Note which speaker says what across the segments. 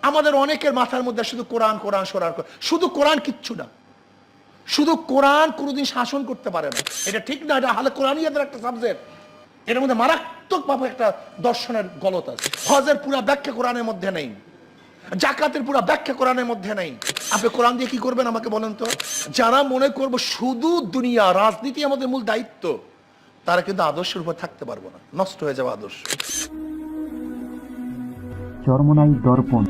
Speaker 1: আমাদের অনেকের মাথার মধ্যে শুধু কোরআন কোরআন সরার, শুধু কোরআন কিচ্ছু না, শুধু কোরআন কোনোদিন শাসন করতে পারে না, এটা ঠিক না। এটা হালে কোরআনিয়াদের একটা সাবজেক্ট, এর মধ্যে মারাত্মক ভাবে একটা দর্শনের গলত আছে। হজের পুরা ব্যাখ্যা কোরআনের মধ্যে নেই, জাকাতের পুরা ব্যাখ্যা কোরআনের মধ্যে নেই। আপনি কোরআন দিয়ে কি করবেন আমাকে বলেন তো? যারা মনে করবো শুধু দুনিয়া রাজনীতি আমাদের মূল দায়িত্ব, তারা কিন্তু আদর্শের উপর থাকতে পারবো না, নষ্ট হয়ে যাবে আদর্শ।
Speaker 2: চরমোনাই দর্পণ,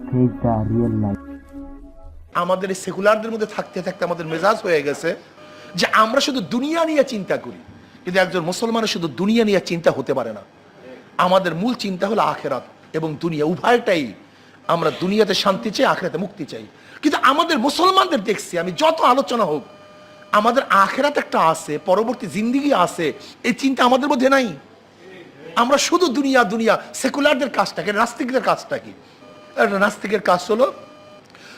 Speaker 2: ফেজ দ্য রিয়েল লাইফ।
Speaker 1: আমাদের এই সেকুলারদের মধ্যে থাকতে থাকতে আমাদের মেজাজ হয়ে গেছে যে আমরা শুধু দুনিয়া নিয়ে চিন্তা করি, কিন্তু একজন মুসলমানের শুধু দুনিয়া নিয়ে চিন্তা হতে পারে না। আমাদের মূল চিন্তা হলো আখেরাত এবং দুনিয়া, উভয়টাই। আমরা দুনিয়াতে শান্তি চাই, আখেরাতে মুক্তি চাই। কিন্তু আমাদের মুসলমানদের দেখছি, আমি যত আলোচনা হোক, আমাদের আখেরাত একটা আছে, পরবর্তী জিন্দিগি আছে, এই চিন্তা আমাদের মধ্যে নাই। আমরা শুধু দুনিয়া দুনিয়া। সেকুলারদের কাজটা কি? নাস্তিকদের কাজটা কি? নাস্তিকের কাজ হলো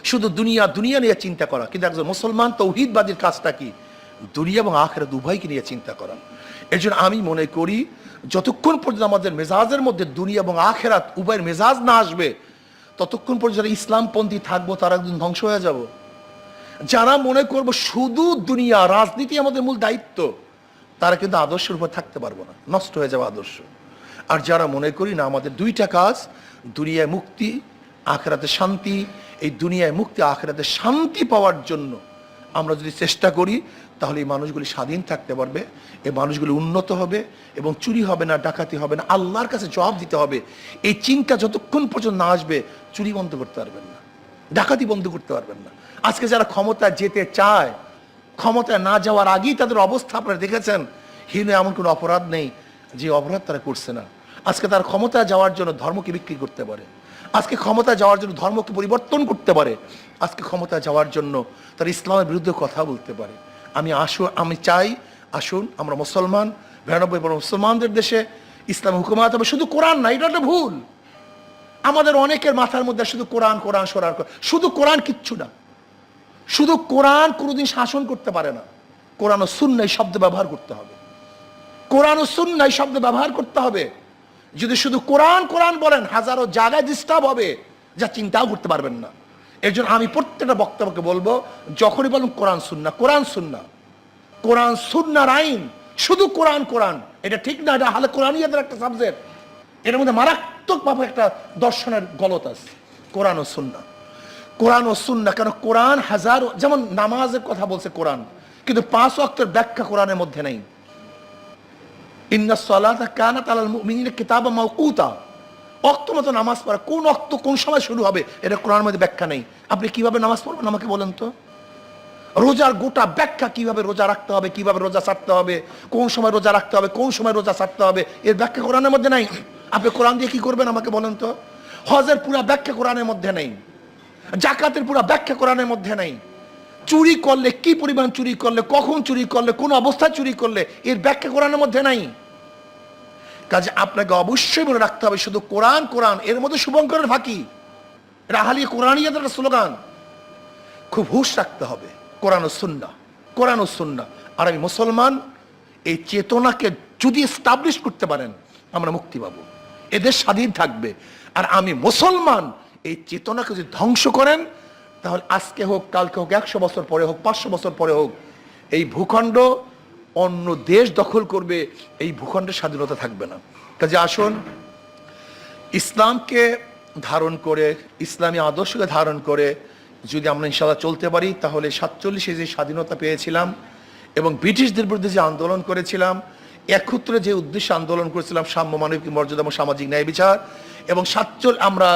Speaker 1: শুধু দুনিয়া দুনিয়া নিয়ে চিন্তা করা। কিন্তু একজন মুসলমান তৌহিদবাদীর কাজটা কি? দুনিয়া এবং আখেরাত উভয়কে নিয়ে চিন্তা করা। এর জন্য আমি মনে করি যতক্ষণ পর্যন্ত আমাদের মেজাজের মধ্যে দুনিয়া এবং আখেরাত উভয়ের মেজাজ না আসবে, ততক্ষণ পর্যন্ত ইসলামপন্থী থাকবো, তারা একদিন ধ্বংস হয়ে যাব। যারা মনে করবো শুধু দুনিয়া রাজনীতি আমাদের মূল দায়িত্ব, তারা কিন্তু আদর্শের উপর থাকতে পারবো না, নষ্ট হয়ে যাবে আদর্শ। আর যারা মনে করি না আমাদের দুইটা কাজ, দুনিয়ায় মুক্তি আখেরাতে শান্তি, এই দুনিয়ায় মুক্তি আখেরাতে শান্তি পাওয়ার জন্য আমরা যদি চেষ্টা করি, তাহলে এই মানুষগুলি স্বাধীন থাকতে পারবে, এই মানুষগুলি উন্নত হবে এবং চুরি হবে না, ডাকাতি হবে না, আল্লাহর কাছে জবাব দিতে হবে। এই চিন্তা যতক্ষণ পর্যন্ত না আসবে, চুরি বন্ধ করতে পারবেন না, ডাকাতি বন্ধ করতে পারবেন না। আজকে যারা ক্ষমতায় যেতে চায়, ক্ষমতায় না যাওয়ার আগেই তাদের অবস্থা আপনারা দেখেছেন। হীন এমন কোনো অপরাধ নেই যে অপরাধ তারা করছে না। আজকে তার ক্ষমতায় যাওয়ার জন্য ধর্মকে বিক্রি করতে পারে, আজকে ক্ষমতায় যাওয়ার জন্য ধর্মকে পরিবর্তন করতে পারে, আজকে ক্ষমতায় যাওয়ার জন্য তার ইসলামের বিরুদ্ধে কথা বলতে পারে। আমি চাই আসুন আমরা মুসলমান, 92% মুসলমানদের দেশে ইসলাম হুকুমাত হবে। শুধু কোরআন না, এটা একটা ভুল। আমাদের অনেকের মাথার মধ্যে শুধু কোরআন কোরআন সরার, শুধু কোরআন কিচ্ছু না, শুধু কোরআন কোনোদিন শাসন করতে পারে না। কোরআন ও সুন্নাহ শব্দ ব্যবহার করতে হবে, কোরআন ও সুন্নাহ শব্দ ব্যবহার করতে হবে। যদি শুধু কোরআন কোরআন বলেন, হাজারো জায়গায় ডিস্টার্ব হবে, যা চিন্তাও করতে পারবেন না। এর জন্য আমি প্রত্যেকটা বক্তব্যকে বলবো, যখনই বলুন কোরআন সুন্নাহ, কোরআন সুন্নাহ, কোরআন সুন্নাহর আইন, শুধু কোরআন কোরআন, এটা ঠিক না। এটা হালে কোরআনিয়াদের একটা সাবজেক্ট, এর মধ্যে মারাত্মক ভাবে একটা দর্শনের গলত আছে। কোরআন ও সুন্নাহ, কোরআন ও সুন্নাহ। কেন? কোরআন হাজারো, যেমন নামাজের কথা বলছে কোরআন, কিন্তু 5 ওয়াক্তের ব্যাখ্যা কোরআনের মধ্যে নেই। ইন্নাস সালাতা কানাত আলাল মুমিনিনা কিতাবাম মাওকুতা, ওয়াক্ত মতো নামাজ পড়া, কোন ওয়াক্ত কোন সময় শুরু হবে, এটা কোরআনের মধ্যে ব্যাখ্যা নেই। আপনি কিভাবে নামাজ পড়বেন আমাকে বলেন তো? রোজার গোটা ব্যাখ্যা, কিভাবে রোজা রাখতে হবে, কিভাবে রোজা ছাড়তে হবে, কোন সময় রোজা রাখতে হবে, কোন সময় রোজা ছাড়তে হবে, এর ব্যাখ্যা কোরআনের মধ্যে নাই। আপনি কোরআন দিয়ে কি করবেন আমাকে বলেন তো? হজের পুরা ব্যাখ্যা কোরআনের মধ্যে নেই, জাকাতের পুরা ব্যাখ্যা কোরআনের মধ্যে নেই। চুরি করলে কি পরিমাণ চুরি করলে, কখন চুরি করলে, কোন অবস্থায় চুরি করলে, এর ব্যাখ্যা কোরআনের মধ্যে নাই। কাজে আপনাকে অবশ্যই মনে রাখতে হবে শুধু কোরআন কোরআন, এর মধ্যে শুভঙ্করের ফাঁকি, এটা আহলি কোরআনিয়াদের একটা স্লোগান। খুব হুঁশ রাখতে হবে, কোরআন ও সুন্নাহ, কোরআন ও সুন্নাহ। আর আমি মুসলমান, এই চেতনাকে যদি এস্টাবলিশ করতে পারেন, আমরা মুক্তি পাবো, এদের স্বাধীন থাকবে। আর আমি মুসলমান, এই চেতনাকে যদি ধ্বংস করেন, তাহলে আজকে হোক, কালকে হোক, 100 বছর পরে হোক, 500 বছর পরে হোক, এই ভূখণ্ড অন্য দেশ দখল করবে, এই ভূখণ্ডের স্বাধীনতা থাকবে না। কাজে আসুন ইসলামকে ধারণ করে, ইসলামী আদর্শকে ধারণ করে যদি আমরা ইনশাআল্লাহ চলতে পারি, তাহলে 47-এ যে স্বাধীনতা পেয়েছিলাম এবং ব্রিটিশদের বিরুদ্ধে যে আন্দোলন করেছিলাম, একত্রে যে উদ্দেশ্যে আন্দোলন করেছিলাম, সাম্য, মানবিক মর্যাদা এবং সামাজিক ন্যায় বিচার, এবং আমরা